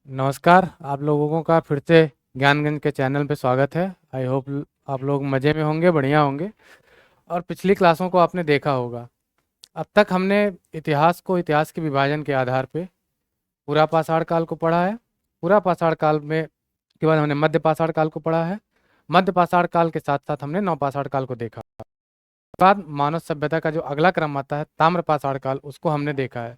नमस्कार। आप लोगों का फिर से ज्ञानगंज के चैनल पे स्वागत है। आई होप आप लोग मज़े में होंगे, बढ़िया होंगे। और पिछली क्लासों को आपने देखा होगा। अब तक हमने इतिहास के विभाजन के आधार पे पूरा पाषाण काल को पढ़ा है। पूरा पाषाण काल में के बाद हमने मध्य पाषाण काल को पढ़ा है। मध्य पाषाण काल के साथ साथ हमने नव पाषाण काल को देखा। उसके बाद मानव सभ्यता का जो अगला क्रम आता है ताम्र पाषाण काल, उसको हमने देखा है।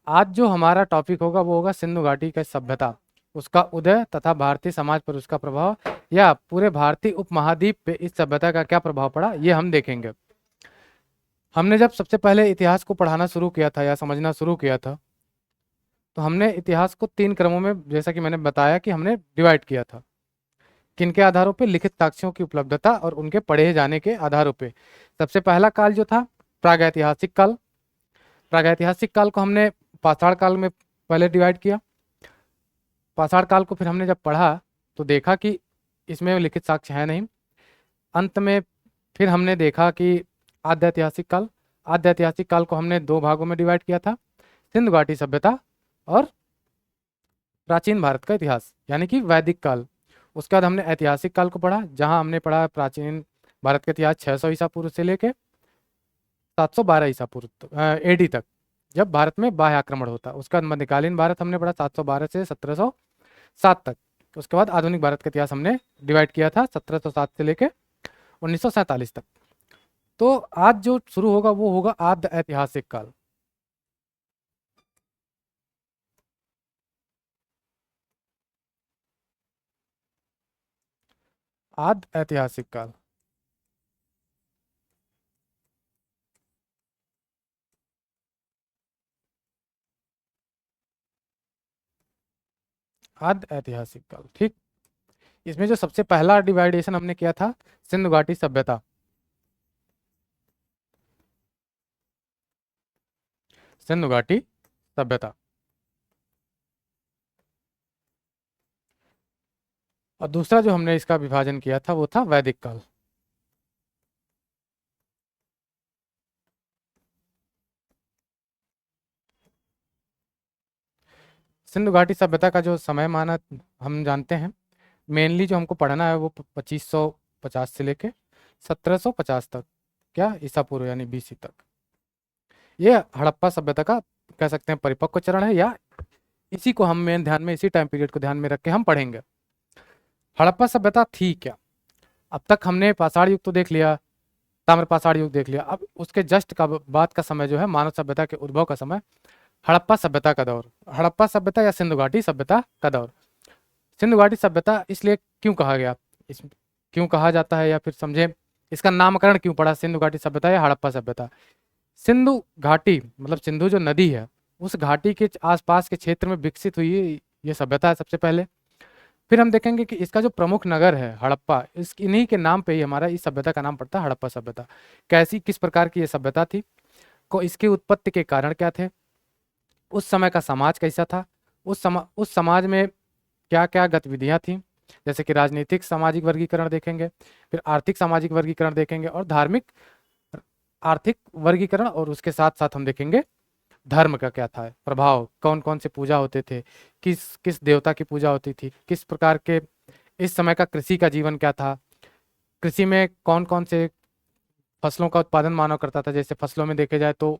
आज जो हमारा टॉपिक होगा वो होगा सिंधु घाटी की सभ्यता, उसका उदय तथा भारतीय समाज पर उसका प्रभाव, या पूरे भारतीय उपमहाद्वीप पे इस सभ्यता का क्या प्रभाव पड़ा, ये हम देखेंगे। हमने जब सबसे पहले इतिहास को पढ़ाना शुरू किया था या समझना शुरू किया था, तो हमने इतिहास को 3 क्रमों में, जैसा कि मैंने बताया, कि हमने डिवाइड किया था। किनके आधारों पे? लिखित साक्ष्यों की उपलब्धता और उनके पढ़े जाने के आधारों पे। सबसे पहला काल जो था प्रागैतिहासिक काल। प्रागैतिहासिक काल को हमने पाषाण काल में पहले डिवाइड किया। पाषाण काल को फिर हमने जब पढ़ा तो देखा कि इसमें लिखित साक्ष्य है नहीं। अंत में फिर हमने देखा कि आद्य ऐतिहासिक काल। आद्य ऐतिहासिक काल को हमने 2 भागों में डिवाइड किया था, सिंधु घाटी सभ्यता और प्राचीन भारत का इतिहास, यानी कि वैदिक काल। उसके बाद हमने ऐतिहासिक काल को पढ़ा, जहां हमने पढ़ा प्राचीन भारत का इतिहास 600 ईसा पूर्व से लेके 712 ईसा पूर्व एडी तक, जब भारत में बाह्य आक्रमण होता। उसके बाद मध्यकालीन भारत हमने पढ़ा 712 से 1707 तक। उसके बाद आधुनिक भारत का इतिहास हमने डिवाइड किया था 1707 से लेके 1947 तक। तो आज जो शुरू होगा वो होगा आद्य ऐतिहासिक काल। आद्य ऐतिहासिक काल। आद्य ऐतिहासिक काल, ठीक। इसमें जो सबसे पहला डिवाइडेशन हमने किया था, सिंधु घाटी सभ्यता। सिंधु घाटी सभ्यता। और दूसरा जो हमने इसका विभाजन किया था वो था वैदिक काल। सिंधु घाटी सभ्यता का जो समय माना हम जानते हैं। मेनली जो हमको पढ़ना है वो 2550 से लेके 1750 तक, क्या ईसा पूर्व यानी बीसी तक। ये हड़प्पा सभ्यता का कह सकते हैं परिपक्व चरण है, या इसी को हम मेन ध्यान में, इसी टाइम पीरियड को ध्यान में रख के हम पढ़ेंगे। हड़प्पा सभ्यता थी क्या? अब तक हमने पाषाण युग तो देख लिया, ताम्र पाषाण युग देख लिया। अब उसके जस्ट का बाद का समय जो है मानव सभ्यता के उद्भव का समय, हड़प्पा सभ्यता का दौर। हड़प्पा सभ्यता या सिंधु घाटी सभ्यता का दौर। सिंधु घाटी सभ्यता इसलिए क्यों कहा गया, इस क्यों कहा जाता है, या फिर समझे इसका नामकरण क्यों पड़ा सिंधु घाटी सभ्यता या हड़प्पा सभ्यता। सिंधु घाटी मतलब सिंधु जो नदी है, उस घाटी के आसपास के क्षेत्र में विकसित हुई ये सभ्यता है सबसे पहले। फिर हम देखेंगे कि इसका जो प्रमुख नगर है हड़प्पा, इस इन्हीं के नाम पे ही हमारा इस सभ्यता का नाम पड़ता है हड़प्पा सभ्यता। कैसी, किस प्रकार की ये सभ्यता थी, को इसकी उत्पत्ति के कारण क्या थे, उस समय का समाज कैसा था, उस समाज में क्या क्या गतिविधियां थी, जैसे कि राजनीतिक सामाजिक वर्गीकरण देखेंगे, फिर आर्थिक सामाजिक वर्गीकरण देखेंगे, और धार्मिक आर्थिक वर्गीकरण, और उसके साथ साथ हम देखेंगे धर्म का क्या था प्रभाव, कौन कौन से पूजा होते थे, किस किस देवता की पूजा होती थी, किस प्रकार के इस समय का कृषि का जीवन क्या था, कृषि में कौन कौन से फसलों का उत्पादन मानव करता था। जैसे फसलों में देखे जाए तो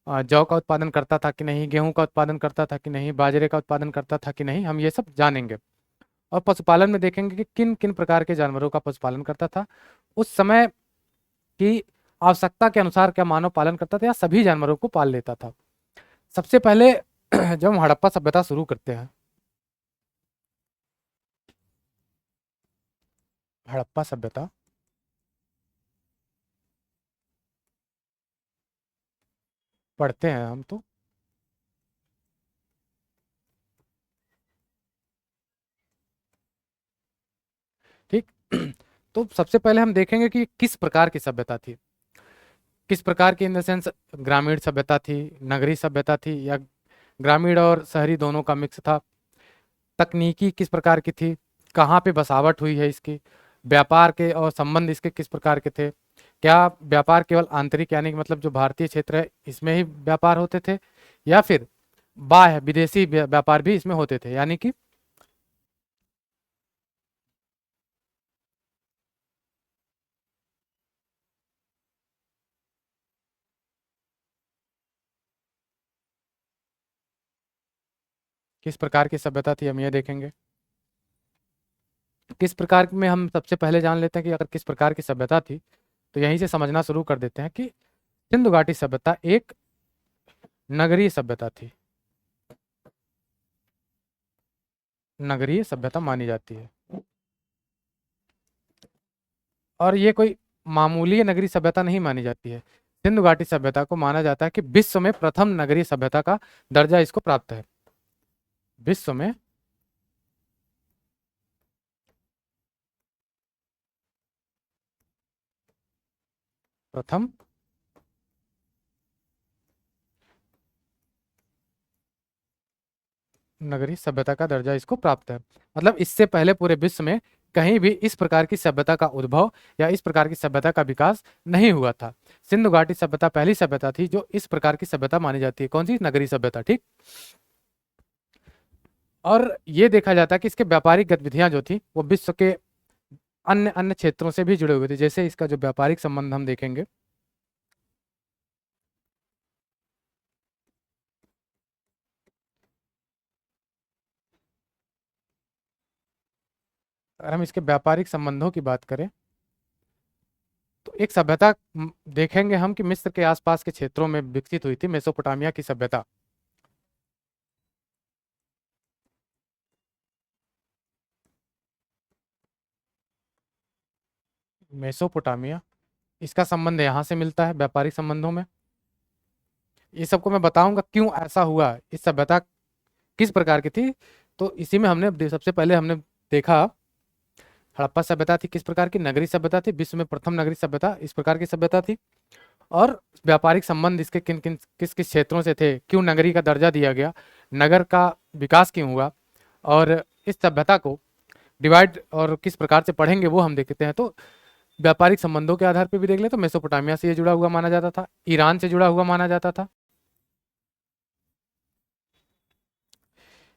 जौ का उत्पादन करता था कि नहीं, गेहूं का उत्पादन करता था कि नहीं, बाजरे का उत्पादन करता था कि नहीं, हम ये सब जानेंगे। और पशुपालन में देखेंगे कि किन किन प्रकार के जानवरों का पशुपालन करता था, उस समय की आवश्यकता के अनुसार क्या मानव पालन करता था या सभी जानवरों को पाल लेता था। सबसे पहले जब हम हड़प्पा सभ्यता शुरू करते हैं, हड़प्पा सभ्यता पढ़ते हैं हम तो, ठीक। तो सबसे पहले हम देखेंगे कि किस प्रकार की सभ्यता थी। किस प्रकार की इन द सेंस, ग्रामीण सभ्यता थी, नगरीय सभ्यता थी, या ग्रामीण और शहरी दोनों का मिक्स था। तकनीकी किस प्रकार की थी, कहाँ पे बसावट हुई है इसकी, व्यापार के और संबंध इसके किस प्रकार के थे, क्या व्यापार केवल आंतरिक यानी कि मतलब जो भारतीय क्षेत्र है इसमें ही व्यापार होते थे, या फिर बाह्य विदेशी व्यापार भी इसमें होते थे, यानी कि किस प्रकार की सभ्यता थी हम ये देखेंगे। किस प्रकार में हम सबसे पहले जान लेते हैं कि अगर किस प्रकार की सभ्यता थी, तो यहीं से समझना शुरू कर देते हैं कि सिंधु घाटी सभ्यता एक नगरीय सभ्यता थी। नगरीय सभ्यता मानी जाती है, और ये कोई मामूली नगरीय सभ्यता नहीं मानी जाती है। सिंधु घाटी सभ्यता को माना जाता है कि विश्व में प्रथम नगरीय सभ्यता का दर्जा इसको प्राप्त है। विश्व में प्रथम नगरीय सभ्यता का दर्जा इसको प्राप्त है। मतलब इससे पहले पूरे विश्व में कहीं भी इस प्रकार की सभ्यता का उद्भव या इस प्रकार की सभ्यता का विकास नहीं हुआ था। सिंधु घाटी सभ्यता पहली सभ्यता थी जो इस प्रकार की सभ्यता मानी जाती है। कौन सी? नगरीय सभ्यता, ठीक। और ये देखा जाता है कि इसके व्यापारिक गतिविधियां जो थी वो विश्व के अन्य अन्य क्षेत्रों से भी जुड़े हुए थे। जैसे इसका जो व्यापारिक संबंध हम देखेंगे, अगर हम इसके व्यापारिक संबंधों की बात करें तो एक सभ्यता देखेंगे हम कि मिस्र के आसपास के क्षेत्रों में विकसित हुई थी, मेसोपोटामिया की सभ्यता। मेसोपोटामिया, इसका संबंध यहाँ से मिलता है व्यापारिक संबंधों में। ये सबको मैं बताऊंगा क्यों ऐसा हुआ, इस सभ्यता किस प्रकार की थी। तो इसी में हमने सबसे पहले हमने देखा हड़प्पा सभ्यता थी किस प्रकार की, नगरीय सभ्यता थी, विश्व में प्रथम नगरीय सभ्यता इस प्रकार की सभ्यता थी। और व्यापारिक संबंध इसके किन किन किस किस क्षेत्रों से थे, क्यों नगरी का दर्जा दिया गया, नगर का विकास क्यों हुआ, और इस सभ्यता को डिवाइड और किस प्रकार से पढ़ेंगे वो हम देखते हैं। तो व्यापारिक संबंधों के आधार पर भी देख ले तो मेसोपोटामिया से ये जुड़ा हुआ माना जाता था, ईरान से जुड़ा हुआ माना जाता था।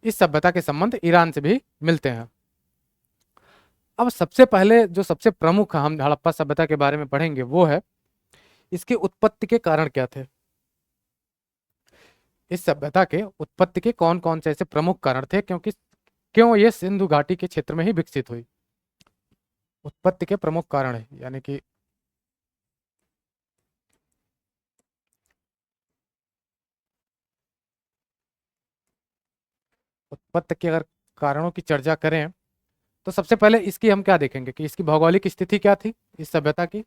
इस सभ्यता के संबंध ईरान से भी मिलते हैं। अब सबसे पहले जो सबसे प्रमुख हम हड़प्पा सभ्यता के बारे में पढ़ेंगे वो है इसकी उत्पत्ति के कारण क्या थे। इस सभ्यता के उत्पत्ति के कौन कौन से ऐसे प्रमुख कारण थे, क्योंकि क्यों ये सिंधु घाटी के क्षेत्र में ही विकसित हुई। उत्पत्ति के प्रमुख कारण है, यानी कि उत्पत्ति के अगर कारणों की चर्चा करें तो सबसे पहले इसकी हम क्या देखेंगे कि इसकी भौगोलिक स्थिति क्या थी इस सभ्यता की।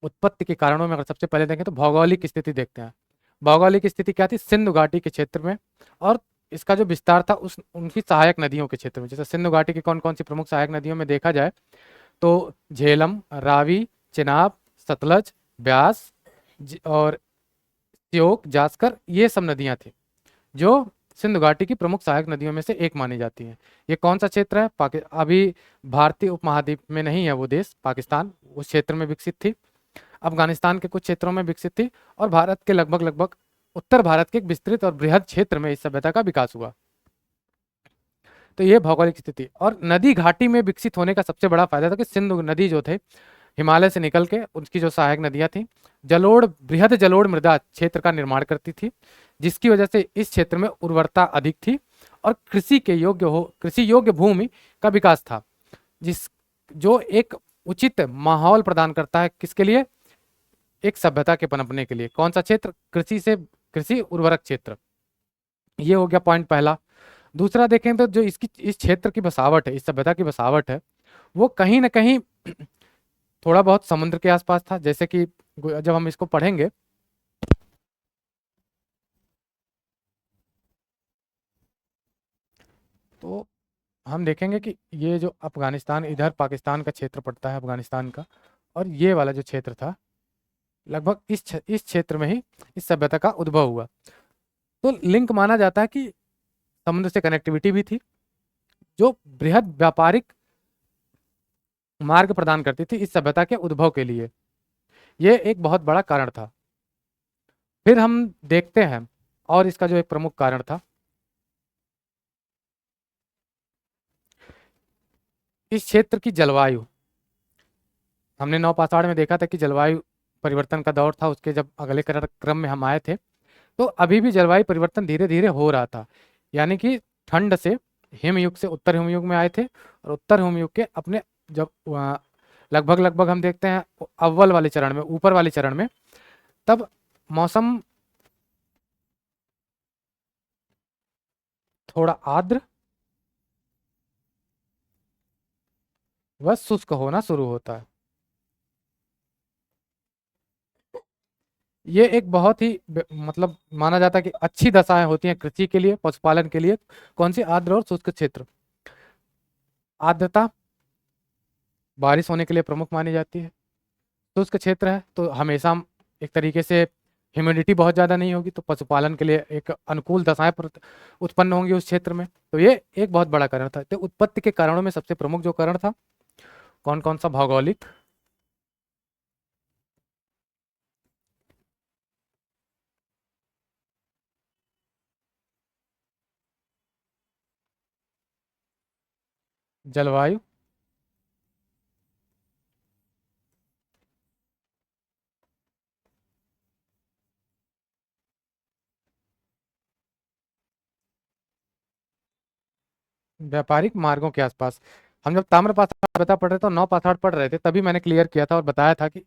उत्पत्ति के कारणों में अगर सबसे पहले देखें तो भौगोलिक स्थिति देखते हैं। भौगोलिक स्थिति क्या थी सिंधु घाटी के क्षेत्र में, और इसका जो विस्तार था उस उनकी सहायक नदियों के क्षेत्र में। जैसे सिंधु घाटी की कौन कौन सी प्रमुख सहायक नदियों में देखा जाए तो झेलम, रावी, चेनाब, सतलज, ब्यास और श्योक, जास्कर, ये सब नदियां थी जो सिंधु घाटी की प्रमुख सहायक नदियों में से एक मानी जाती हैं। ये कौन सा क्षेत्र है? अभी भारतीय उपमहाद्वीप में नहीं है वो देश, पाकिस्तान उस क्षेत्र में विकसित थी, अफगानिस्तान के कुछ क्षेत्रों में विकसित थी, और भारत के लगभग लगभग उत्तर भारत के एक विस्तृत और बृहद क्षेत्र में इस सभ्यता का विकास हुआ। तो ये भौगोलिक स्थिति और नदी घाटी में विकसित होने का सबसे बड़ा फायदा था कि सिंधु नदी जो थे हिमालय से निकल के उनकी जो सहायक नदियां थी जलोढ़ बृहद जलोढ़ मृदा क्षेत्र का निर्माण करती थी, जिसकी वजह से इस क्षेत्र में उर्वरता अधिक थी और कृषि योग्य भूमि का विकास था, जिस जो एक उचित माहौल प्रदान करता है किसके लिए? एक सभ्यता के पनपने के लिए। कौन सा क्षेत्र? कृषि उर्वरक क्षेत्र। ये हो गया पॉइंट पहला। दूसरा देखें तो जो इसकी इस क्षेत्र की बसावट है, इस सभ्यता की बसावट है, वो कहीं ना कहीं थोड़ा बहुत समुद्र के आसपास था। जैसे कि जब हम इसको पढ़ेंगे तो हम देखेंगे कि ये जो अफगानिस्तान, इधर पाकिस्तान का क्षेत्र पड़ता है अफगानिस्तान का, और ये वाला जो क्षेत्र था लगभग इस क्षेत्र में ही इस सभ्यता का उद्भव हुआ। तो लिंक माना जाता है कि समुद्र से कनेक्टिविटी भी थी जो बृहद व्यापारिक मार्ग प्रदान करती थी इस सभ्यता के उद्भव के लिए। यह एक बहुत बड़ा कारण था। फिर हम देखते हैं, और इसका जो एक प्रमुख कारण था, इस क्षेत्र की जलवायु। हमने नवपाषाण में देखा था कि जलवायु परिवर्तन का दौर था, उसके जब अगले क्रम में हम आए थे, तो अभी भी जलवायु परिवर्तन धीरे धीरे हो रहा था। यानी कि ठंड से हिमयुग से उत्तर हिमयुग में आए थे, और उत्तर हिमयुग के अपने जब लगभग लगभग हम देखते हैं अव्वल वाले चरण में, ऊपर वाले चरण में, तब मौसम थोड़ा आर्द्र व शुष्क होना शुरू होता है। ये एक बहुत ही मतलब माना जाता है कि अच्छी दशाएं होती हैं कृषि के लिए, पशुपालन के लिए। कौन सी? आर्द्र और शुष्क क्षेत्र। आर्द्रता बारिश होने के लिए प्रमुख मानी जाती है। शुष्क क्षेत्र है तो हमेशा एक तरीके से ह्यूमिडिटी बहुत ज़्यादा नहीं होगी, तो पशुपालन के लिए एक अनुकूल दशाएं उत्पन्न होंगी उस क्षेत्र में। तो ये एक बहुत बड़ा कारण था। तो उत्पत्ति के कारणों में सबसे प्रमुख जो कारण था, कौन कौन सा? भौगोलिक, जलवायु, व्यापारिक मार्गों के आसपास। हम जब ताम्रपाषाण सभ्यता पढ़ रहे थे, 9 पाषाण पढ़ रहे थे, तभी मैंने क्लियर किया था और बताया था कि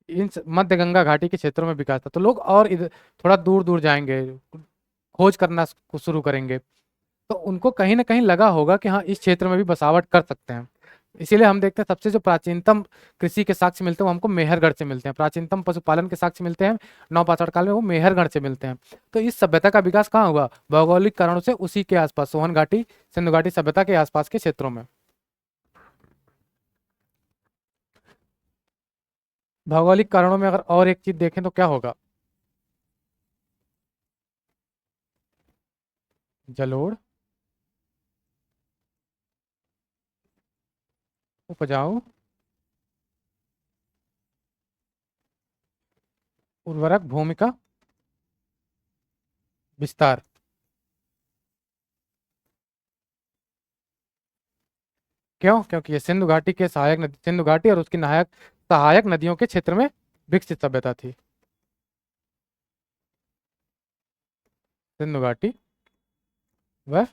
इन मध्य गंगा घाटी के क्षेत्रों में विकास था, तो लोग और इधर थोड़ा दूर दूर जाएंगे, खोज करना शुरू करेंगे, तो उनको कहीं ना कहीं लगा होगा कि हाँ इस क्षेत्र में भी बसावट कर सकते हैं। इसीलिए हम देखते हैं सबसे जो प्राचीनतम कृषि के साक्ष्य मिलते हैं वो हमको मेहरगढ़ से मिलते हैं। प्राचीनतम पशुपालन के साक्ष्य मिलते हैं नवपाषाण काल में, वो मेहरगढ़ से मिलते हैं। तो इस सभ्यता का विकास कहाँ हुआ? भौगोलिक कारणों से उसी के आसपास, सोहन घाटी, सिंधु घाटी सभ्यता के आसपास के क्षेत्रों में। भौगोलिक कारणों में अगर और एक चीज देखें तो क्या होगा? जलोढ़, उपजाऊ, उर्वरक भूमि का विस्तार। क्यों? क्योंकि ये सिंधु घाटी के सहायक नदी, सिंधु घाटी और उसकी सहायक सहायक नदियों के क्षेत्र में विकसित सभ्यता थी। सिंधु घाटी व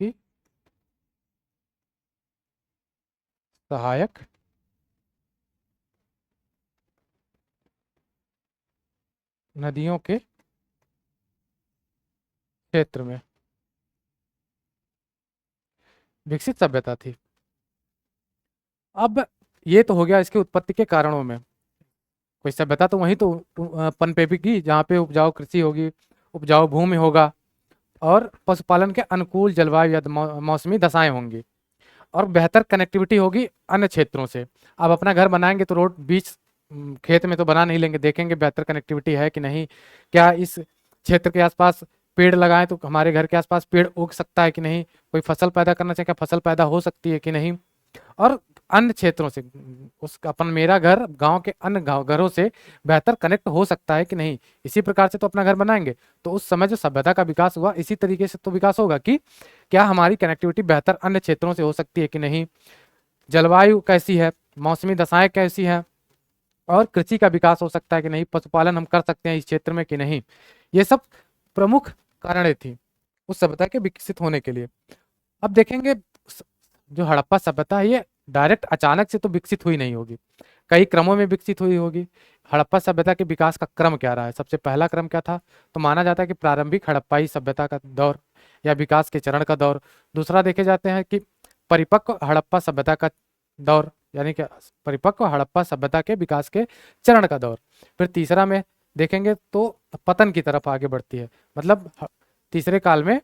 की सहायक नदियों के क्षेत्र में विकसित सभ्यता थी। अब ये तो हो गया इसके उत्पत्ति के कारणों में। कोई सभ्यता तो वहीं तो पनपेगी जहाँ पे उपजाऊ कृषि होगी, उपजाऊ भूमि होगा, और पशुपालन के अनुकूल जलवायु या मौसमी दशाएं होंगी, और बेहतर कनेक्टिविटी होगी अन्य क्षेत्रों से। अब अपना घर बनाएंगे तो रोड बीच खेत में तो बना नहीं लेंगे, देखेंगे बेहतर कनेक्टिविटी है कि नहीं, क्या इस क्षेत्र के आसपास पेड़ लगाएं तो हमारे घर के आसपास पेड़ उग सकता है कि नहीं, कोई फसल पैदा करना चाहिए, क्या फसल पैदा हो सकती है कि नहीं, और अन्य क्षेत्रों से उस अपन मेरा घर गांव के अन्य गांव घरों से बेहतर कनेक्ट हो सकता है कि नहीं। इसी प्रकार से तो अपना घर बनाएंगे। तो उस समय जो सभ्यता का विकास हुआ, इसी तरीके से तो विकास होगा कि क्या हमारी कनेक्टिविटी बेहतर अन्य क्षेत्रों से हो सकती है कि नहीं, जलवायु कैसी है, मौसमी दशाएं कैसी हैं, और कृषि का विकास हो सकता है कि नहीं, पशुपालन हम कर सकते हैं इस क्षेत्र में कि नहीं। ये सब प्रमुख कारणें थी उस सभ्यता के विकसित होने के लिए। अब देखेंगे जो हड़प्पा सभ्यता है, ये डायरेक्ट अचानक से तो विकसित हुई नहीं होगी, कई क्रमों में विकसित हुई होगी। हड़प्पा सभ्यता के विकास का क्रम क्या रहा है? सबसे पहला क्रम क्या था? तो माना जाता है कि प्रारंभिक हड़प्पाई सभ्यता का दौर या विकास के चरण का दौर। दूसरा देखे जाते हैं कि परिपक्व हड़प्पा सभ्यता का दौर, यानी कि परिपक्व हड़प्पा सभ्यता के विकास के चरण का दौर। फिर तीसरा में देखेंगे तो पतन की तरफ आगे बढ़ती है, मतलब तीसरे काल में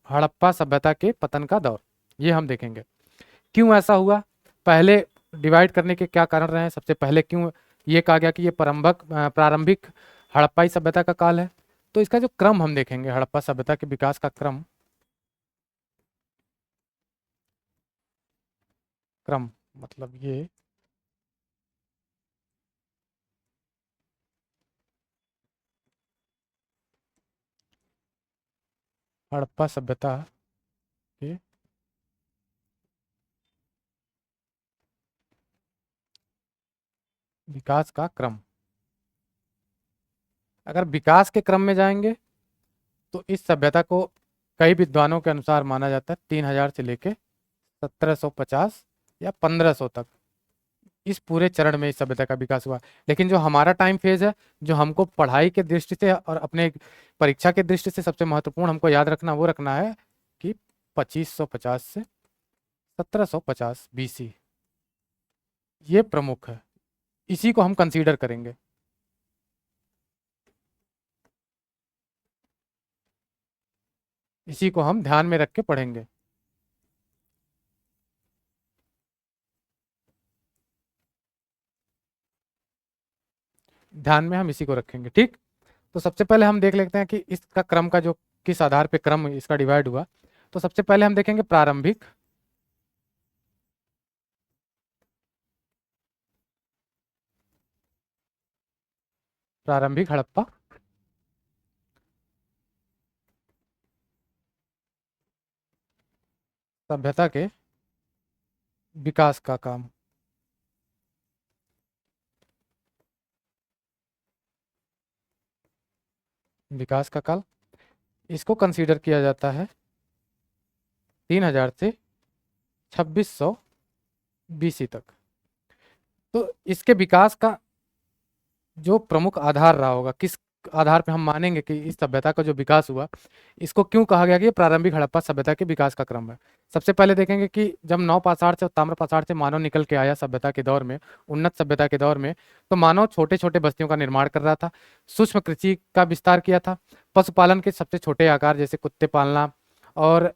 हड़प्पा सभ्यता के पतन का दौर, ये हम देखेंगे। क्यों ऐसा हुआ? पहले डिवाइड करने के क्या कारण रहे हैं? सबसे पहले क्यों ये कहा गया कि ये प्रारंभिक हड़प्पाई सभ्यता का काल है? तो इसका जो क्रम हम देखेंगे, हड़प्पा सभ्यता के विकास का क्रम, क्रम मतलब ये हड़प्पा सभ्यता के विकास का क्रम। अगर विकास के क्रम में जाएंगे तो इस सभ्यता को कई विद्वानों के अनुसार माना जाता है 3000 से लेके 1750 या 1500 तक, इस पूरे चरण में इस सभ्यता का विकास हुआ। लेकिन जो हमारा टाइम फेज है, जो हमको पढ़ाई के दृष्टि से और अपने परीक्षा के दृष्टि से सबसे महत्वपूर्ण हमको याद रखना, वो रखना है कि 2550 से 1750 बीसी, ये प्रमुख है, इसी को हम कंसीडर करेंगे। इसी को हम ध्यान में रख के पढ़ेंगे। ध्यान में हम इसी को रखेंगे, ठीक। तो सबसे पहले हम देख लेते हैं कि इसका क्रम का जो किस आधार पे क्रम इसका डिवाइड हुआ। तो सबसे पहले हम देखेंगे प्रारंभिक प्रारंभिक हड़प्पा सभ्यता के विकास का काम। विकास का काल, इसको कंसीडर किया जाता है 3000 से 2600 बीसी तक। तो इसके विकास का जो प्रमुख आधार रहा होगा, किस आधार पे हम मानेंगे कि इस सभ्यता का जो विकास हुआ, इसको क्यों कहा गया कि ये प्रारंभिक हड़प्पा सभ्यता के विकास का क्रम है। सबसे पहले देखेंगे कि जब नव पाषाण से और ताम्र पाषाण से मानव निकल के आया सभ्यता के दौर में, उन्नत सभ्यता के दौर में, तो मानव छोटे छोटे बस्तियों का निर्माण कर रहा था, सूक्ष्म कृषि का विस्तार किया था, पशुपालन के सबसे छोटे आकार जैसे कुत्ते पालना, और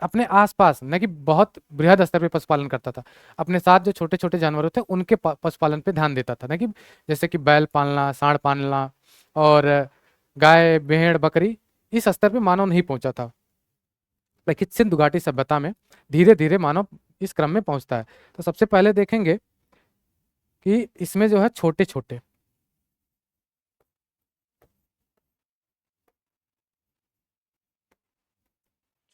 अपने आसपास न कि बहुत बृहद स्तर पे पशुपालन करता था, अपने साथ जो छोटे छोटे जानवर थे उनके पशुपालन पे ध्यान देता था, न कि जैसे कि बैल पालना, सांड पालना और गाय भेड़ बकरी, इस स्तर पे मानव नहीं पहुंचा था। लेकिन सिंधु घाटी सभ्यता में धीरे धीरे मानव इस क्रम में पहुंचता है। तो सबसे पहले देखेंगे कि इसमें जो है छोटे छोटे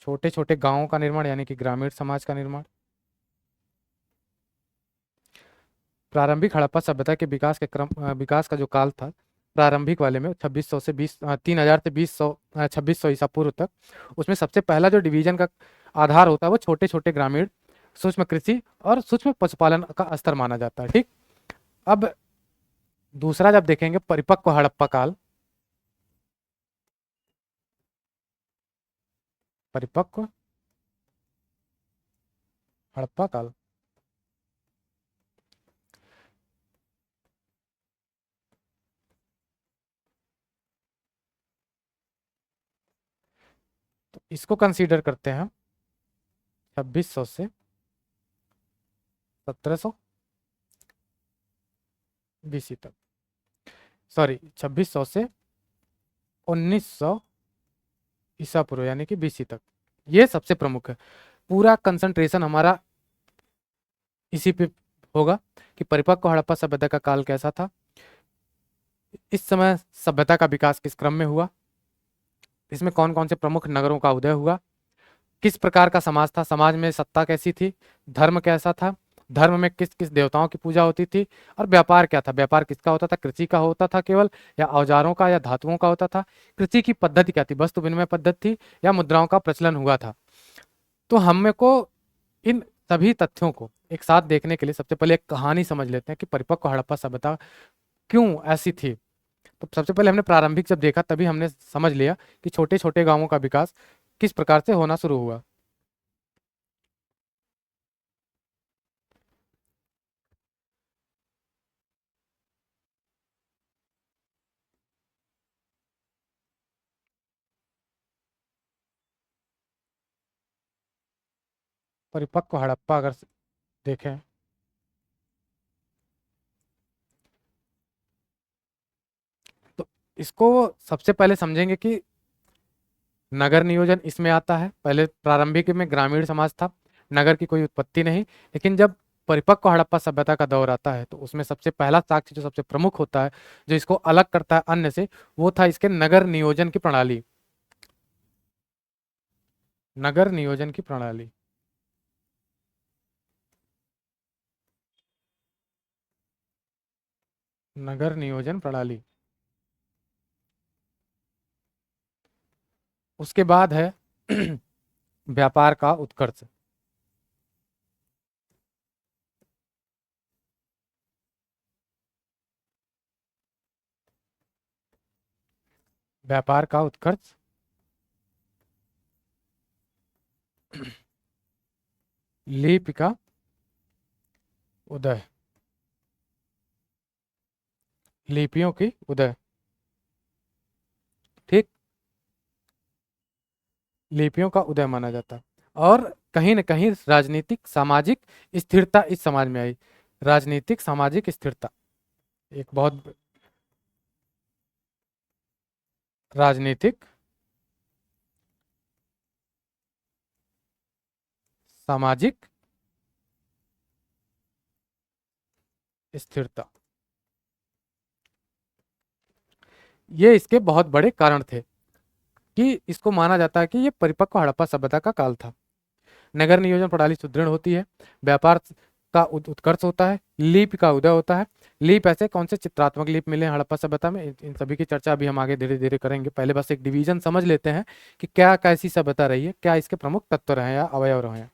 छोटे छोटे गांवों का निर्माण, यानी कि ग्रामीण समाज का निर्माण। प्रारंभिक हड़प्पा सभ्यता के विकास के विकास का जो काल था, प्रारंभिक वाले में 2600 से 3000 से 2600 ईसा पूर्व तक, उसमें सबसे पहला जो डिवीजन का आधार होता है वो छोटे छोटे ग्रामीण सूक्ष्म कृषि और सूक्ष्म पशुपालन का स्तर माना जाता है, ठीक। अब दूसरा जब देखेंगे परिपक्व हड़प्पा काल, परिपक्व हड़प्पा काल, तो इसको कंसीडर करते हैं 2600 से 1700 बीसी तक, सॉरी 2600 से 1900 ईसा पूर्व यानी कि बीसी तक। ये सबसे प्रमुख है। पूरा कंसंट्रेशन हमारा इसी पे होगा कि परिपक्व हड़प्पा सभ्यता का काल कैसा था, इस समय सभ्यता का विकास किस क्रम में हुआ, इसमें कौन कौन से प्रमुख नगरों का उदय हुआ, किस प्रकार का समाज था, समाज में सत्ता कैसी थी, धर्म कैसा था, धर्म में किस किस देवताओं की पूजा होती थी, और व्यापार क्या था, व्यापार किसका होता था, कृषि का होता था केवल, या औजारों का या धातुओं का होता था, कृषि की पद्धति क्या थी, वस्तु विनिमय पद्धति थी या मुद्राओं का प्रचलन हुआ था। तो हमें को इन सभी तथ्यों को एक साथ देखने के लिए सबसे पहले एक कहानी समझ लेते हैं कि परिपक्व हड़प्पा सभ्यता क्यों ऐसी थी। तो सबसे पहले हमने प्रारंभिक जब देखा तभी हमने समझ लिया कि छोटे छोटे गांवों का विकास किस प्रकार से होना शुरू हुआ। परिपक्व हड़प्पा अगर देखें तो इसको सबसे पहले समझेंगे कि नगर नियोजन इसमें आता है। पहले प्रारंभिक में ग्रामीण समाज था, नगर की कोई उत्पत्ति नहीं। लेकिन जब परिपक्व हड़प्पा सभ्यता का दौर आता है तो उसमें सबसे पहला साक्ष्य जो सबसे प्रमुख होता है, जो इसको अलग करता है अन्य से, वो था इसके नगर नियोजन की प्रणाली। नगर नियोजन की प्रणाली। नगर नियोजन प्रणाली। उसके बाद है व्यापार का उत्कर्ष। व्यापार का उत्कर्ष। लिपि का उदय। लिपियों की उदय। ठीक। लिपियों का उदय माना जाता है। और कहीं न कहीं राजनीतिक सामाजिक स्थिरता इस समाज में आई। राजनीतिक सामाजिक स्थिरता एक बहुत राजनीतिक सामाजिक स्थिरता, ये इसके बहुत बड़े कारण थे कि इसको माना जाता है कि ये परिपक्व हड़प्पा सभ्यता का काल था। नगर नियोजन प्रणाली सुदृढ़ होती है, व्यापार का उत्कर्ष होता है, लीप का उदय होता है। लीप ऐसे कौन से चित्रात्मक लीप मिले हैं हड़प्पा सभ्यता में, इन सभी की चर्चा अभी हम आगे धीरे धीरे करेंगे। पहले बस एक डिवीजन समझ लेते हैं कि क्या कैसी सभ्यता रही है, क्या इसके प्रमुख तत्व रहे हैं या अवयव रहे हैं।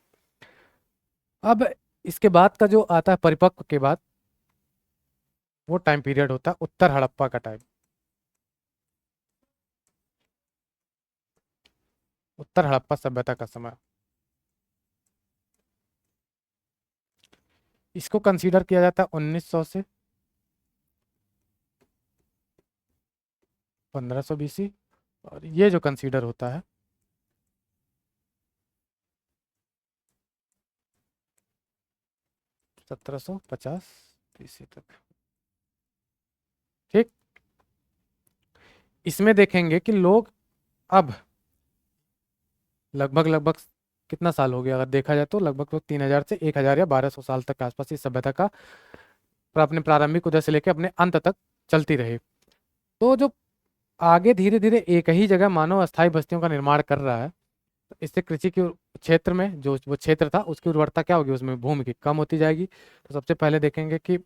अब इसके बाद का जो आता है परिपक्व के बाद, वो टाइम पीरियड होता है उत्तर हड़प्पा का टाइम। उत्तर हड़प्पा सभ्यता का समय, इसको कंसीडर किया जाता है 1900 से 1500 बीसी। और ये जो कंसीडर होता है 1750 बीसी तक। ठीक। इसमें देखेंगे कि लोग अब लगभग लगभग कितना साल हो गया, अगर देखा जाए तो लगभग तो 3000 से 1000 या 1200 साल तक के आसपास इस सभ्यता का अपने प्रारंभिक उदय से लेकर अपने अंत तक चलती रही। तो जो आगे धीरे धीरे एक ही जगह मानव अस्थायी बस्तियों का निर्माण कर रहा है, तो इससे कृषि के क्षेत्र में जो वो क्षेत्र था उसकी उर्वरता क्या होगी, उसमें भूमि की कम होती जाएगी। तो सबसे पहले देखेंगे कि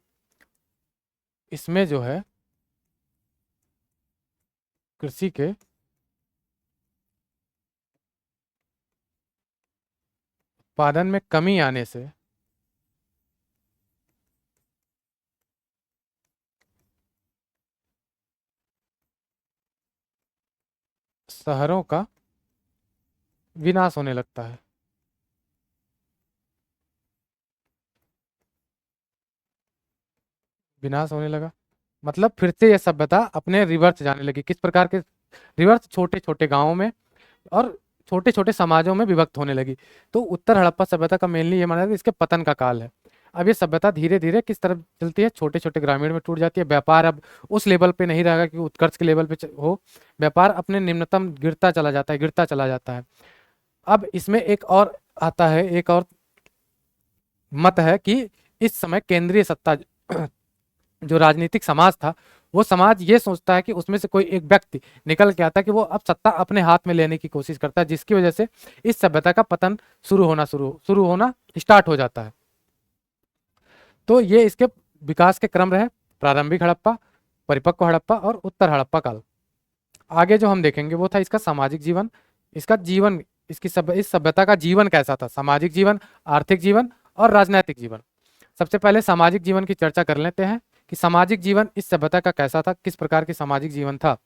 इसमें जो है कृषि के उत्पादन में कमी आने से शहरों का विनाश होने लगता है। विनाश होने लगा मतलब फिर से यह सभ्यता अपने रिवर्स जाने लगी। किस प्रकार के रिवर्स? छोटे छोटे गांवों में और छोटे छोटे समाजों में विभक्त होने लगी। तो उत्तर हड़प्पा सभ्यता का मेनली ये माना जाता है इसके पतन का काल है। अब ये सभ्यता धीरे धीरे किस तरफ चलती है, छोटे छोटे ग्रामीण में टूट जाती है। व्यापार अब उस लेवल पे नहीं रहेगा कि उत्कर्ष के लेवल पे हो, व्यापार अपने निम्नतम गिरता चला जाता है, गिरता चला जाता है। अब इसमें एक और आता है, एक और मत है कि इस समय केंद्रीय सत्ता जो राजनीतिक समाज था, वो समाज ये सोचता है कि उसमें से कोई एक व्यक्ति निकल के आता है कि वो अब सत्ता अपने हाथ में लेने की कोशिश करता है, जिसकी वजह से इस सभ्यता का पतन शुरू होना स्टार्ट हो जाता है। तो ये इसके विकास के क्रम रहे, प्रारंभिक हड़प्पा, परिपक्व हड़प्पा और उत्तर हड़प्पा काल। आगे जो हम देखेंगे वो था इसका सामाजिक जीवन। इसका जीवन, इस सभ्यता का जीवन कैसा था, सामाजिक जीवन, आर्थिक जीवन और राजनैतिक जीवन। सबसे पहले सामाजिक जीवन की चर्चा कर लेते हैं कि सामाजिक जीवन इस सभ्यता का कैसा था, किस प्रकार की सामाजिक जीवन था।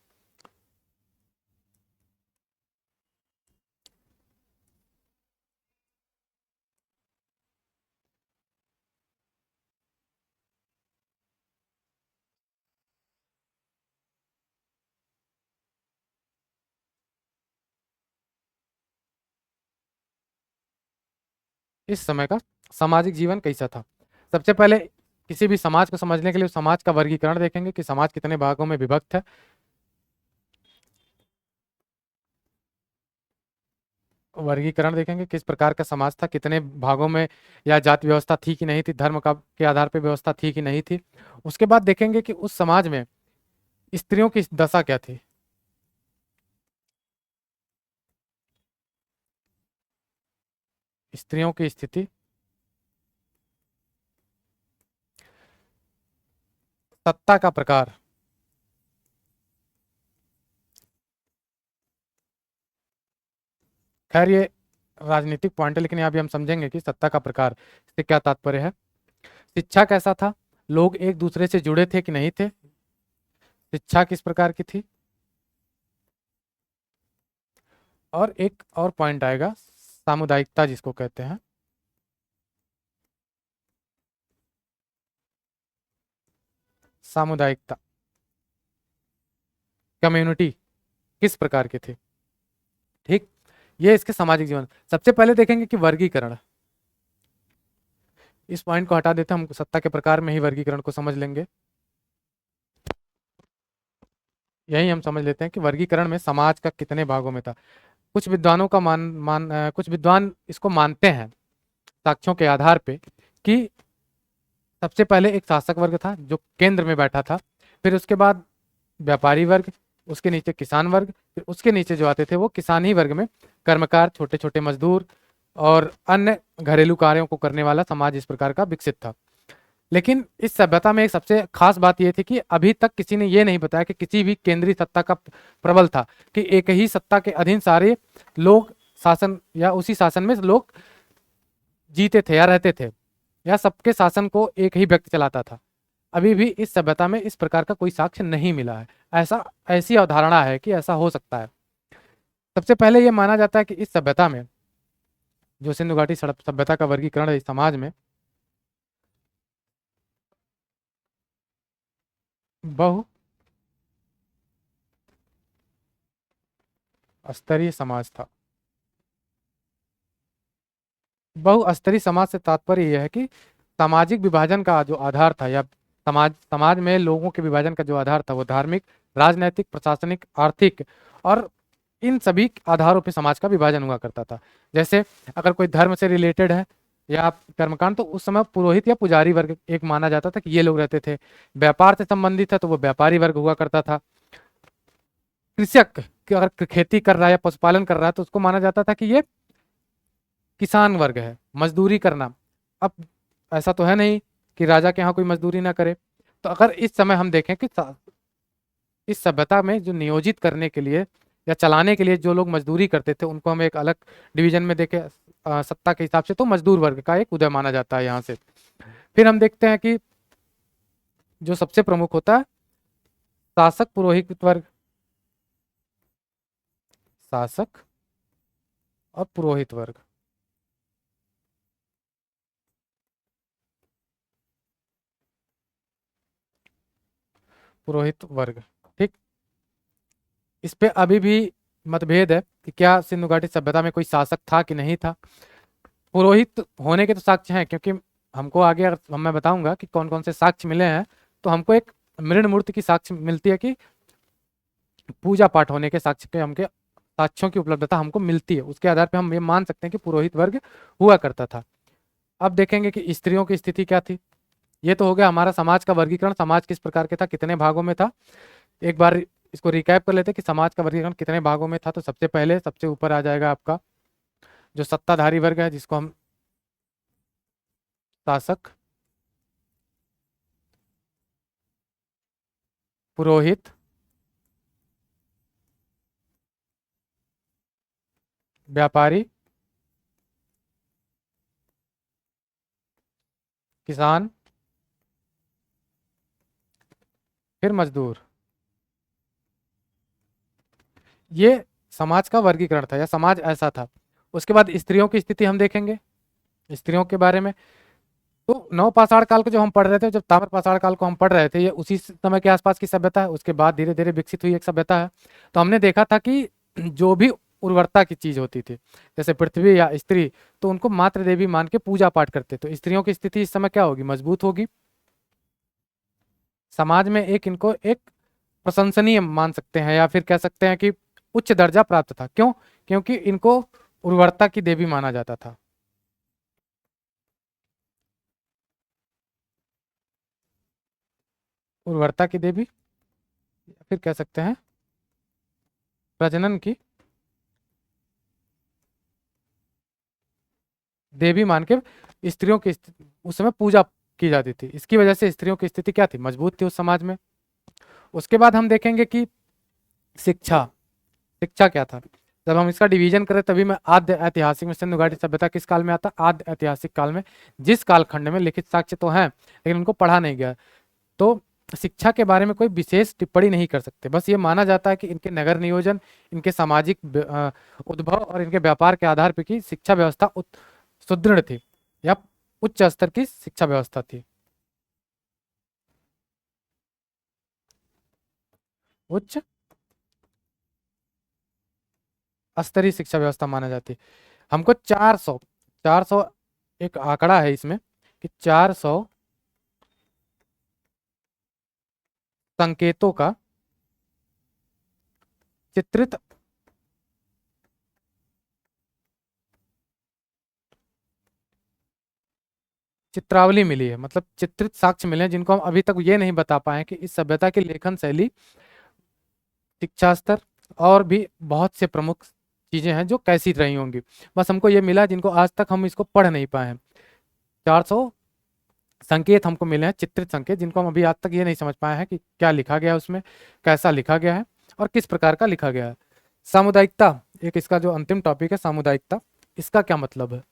इस समय का सामाजिक जीवन कैसा था? सबसे पहले किसी भी समाज को समझने के लिए उस समाज का वर्गीकरण देखेंगे कि समाज कितने भागों में विभक्त है। वर्गीकरण देखेंगे किस प्रकार का समाज था, कितने भागों में, या जाति व्यवस्था थी कि नहीं थी, धर्म का के आधार पर व्यवस्था थी कि नहीं थी। उसके बाद देखेंगे कि उस समाज में स्त्रियों की दशा क्या थी। स्त्रियों की स्थिति, सत्ता का प्रकार। खैर ये राजनीतिक पॉइंट है, लेकिन यहाँ भी हम समझेंगे कि सत्ता का प्रकार से क्या तात्पर्य है। शिक्षा कैसा था, लोग एक दूसरे से जुड़े थे कि नहीं थे, शिक्षा किस प्रकार की थी। और एक और पॉइंट आएगा, सामुदायिकता जिसको कहते हैं। सामुदायिकता, कम्युनिटी किस प्रकार की थी। ठीक, ये इसके सामाजिक जीवन। सबसे पहले देखेंगे कि वर्गीकरण। इस पॉइंट को हटा देते हैं, हम सत्ता के प्रकार में ही वर्गीकरण को समझ लेंगे। यही हम समझ लेते हैं कि वर्गीकरण में समाज का कितने भागों में था। कुछ विद्वानों का कुछ विद्वान इसको मानते हैं साक्ष्यों के आधार पे कि सबसे पहले एक शासक वर्ग था जो केंद्र में बैठा था, फिर उसके बाद व्यापारी वर्ग, उसके नीचे किसान वर्ग, फिर उसके नीचे जो आते थे वो किसान ही वर्ग में कर्मकार, छोटे छोटे मजदूर और अन्य घरेलू कार्यों को करने वाला समाज इस प्रकार का विकसित था। लेकिन इस सभ्यता में एक सबसे खास बात यह थी कि अभी तक किसी ने यह नहीं बताया कि किसी भी केंद्रीय सत्ता का प्रबल था, कि एक ही सत्ता के अधीन सारे लोग शासन या उसी शासन में लोग जीते थे या रहते थे, या सबके शासन को एक ही व्यक्ति चलाता था। अभी भी इस सभ्यता में इस प्रकार का कोई साक्ष्य नहीं मिला है। ऐसी अवधारणा है कि ऐसा हो सकता है। सबसे पहले यह माना जाता है कि इस सभ्यता में, जो सिंधु घाटी सभ्यता का वर्गीकरण है इस समाज में, बहु स्तरीय समाज था। बहुस्तरीय समाज से तात्पर्य यह है कि सामाजिक विभाजन का जो आधार था, या समाज में लोगों के विभाजन का जो आधार था, वो धार्मिक, राजनैतिक, प्रशासनिक, आर्थिक और इन सभी आधारों पे समाज का विभाजन हुआ करता था। जैसे अगर कोई धर्म से रिलेटेड है या कर्मकांड, तो उस समय पुरोहित या पुजारी वर्ग एक माना जाता था कि ये लोग रहते थे। व्यापार से संबंधित है तो वो व्यापारी वर्ग हुआ करता था। कृषक अगर खेती कर रहा है या पशुपालन कर रहा है तो उसको माना जाता था कि ये किसान वर्ग है, मजदूरी करना। अब ऐसा तो है नहीं कि राजा के यहाँ कोई मजदूरी ना करे। तो अगर इस समय हम देखें कि इस सभ्यता में जो नियोजित करने के लिए या चलाने के लिए जो लोग मजदूरी करते थे, उनको हम एक अलग डिवीजन में देखें, सत्ता के हिसाब से तो मजदूर वर्ग का एक उदय माना जाता है यहाँ से। फिर हम देखते हैं कि जो सबसे प्रमुख होता है, शासक पुरोहित वर्ग। शासक और पुरोहित वर्ग, पुरोहित वर्ग। ठीक, इस पे अभी भी मतभेद है कि क्या सिंधु घाटी सभ्यता में कोई शासक था कि नहीं था। पुरोहित होने के तो साक्ष्य हैं, क्योंकि हमको आगे अगर मैं बताऊंगा कि कौन कौन से साक्ष्य मिले हैं, तो हमको एक मृण मूर्ति की साक्ष्य मिलती है कि पूजा पाठ होने के साक्ष्य के हमके साक्ष्यों की उपलब्धता हमको मिलती है। उसके आधार पर हम ये मान सकते हैं कि पुरोहित वर्ग हुआ करता था। अब देखेंगे कि स्त्रियों की स्थिति क्या थी। ये तो हो गया हमारा समाज का वर्गीकरण, समाज किस प्रकार के था, कितने भागों में था। एक बार इसको रिकैप कर लेते हैं कि समाज का वर्गीकरण कितने भागों में था। तो सबसे पहले सबसे ऊपर आ जाएगा आपका जो सत्ताधारी वर्ग है, जिसको हम शासक, पुरोहित, व्यापारी, किसान, फिर मजदूर। ये समाज का वर्गीकरण था या समाज ऐसा था। उसके बाद स्त्रियों की स्थिति हम देखेंगे, स्त्रियों के बारे में। तो नव पाषाण काल को जब हम पढ़ रहे थे, जब ताम्र पाषाण काल को हम पढ़ रहे थे, ये उसी समय के आसपास की सभ्यता है। उसके बाद धीरे धीरे विकसित हुई एक सभ्यता है। तो हमने देखा था कि जो भी उर्वरता की चीज होती थी, जैसे पृथ्वी या स्त्री, तो उनको मातृ देवी मान के पूजा पाठ करते। तो स्त्रियों की स्थिति इस समय क्या होगी, मजबूत होगी। समाज में एक इनको एक प्रशंसनीय मान सकते हैं, या फिर कह सकते हैं कि उच्च दर्जा प्राप्त था। क्यों? क्योंकि इनको उर्वरता की देवी माना जाता था। उर्वरता की देवी, या फिर कह सकते हैं प्रजनन की देवी मान के स्त्रियों की उस समय पूजा की जाती थी। इसकी वजह से स्त्रियों की स्थिति क्या थी, मजबूत थी उस समाज में। उसके बाद हम देखेंगे कि शिक्षा, शिक्षा क्या था। जब हम इसका डिवीजन करें तभी मैं आद्य ऐतिहासिक में सिंधु घाटी सभ्यता किस काल में आता, आद्य ऐतिहासिक काल में, जिस कालखंड में लिखित साक्ष्य तो हैं लेकिन उनको पढ़ा नहीं गया। तो शिक्षा के बारे में कोई विशेष टिप्पणी नहीं कर सकते, बस ये माना जाता है कि इनके नगर नियोजन, इनके सामाजिक उद्भव और इनके व्यापार के आधार पर की शिक्षा व्यवस्था सुदृढ़ थी या उच्च स्तर की शिक्षा व्यवस्था थी। उच्च स्तरीय शिक्षा व्यवस्था माना जाती है। हमको 400, 400 एक आंकड़ा है इसमें कि 400 संकेतों का चित्रित चित्रावली मिली है, मतलब चित्रित साक्ष्य मिले हैं जिनको हम अभी तक ये नहीं बता पाए हैं कि इस सभ्यता की लेखन शैली, शिक्षा स्तर और भी बहुत से प्रमुख चीजें हैं जो कैसी रही होंगी। बस हमको ये मिला जिनको आज तक हम इसको पढ़ नहीं पाए हैं। 400 संकेत हमको मिले हैं, चित्रित संकेत, जिनको हम अभी आज तक ये नहीं समझ पाए हैं कि क्या लिखा गया है उसमें, कैसा लिखा गया है और किस प्रकार का लिखा गया है। सामुदायिकता, एक इसका जो अंतिम टॉपिक है सामुदायिकता, इसका क्या मतलब है।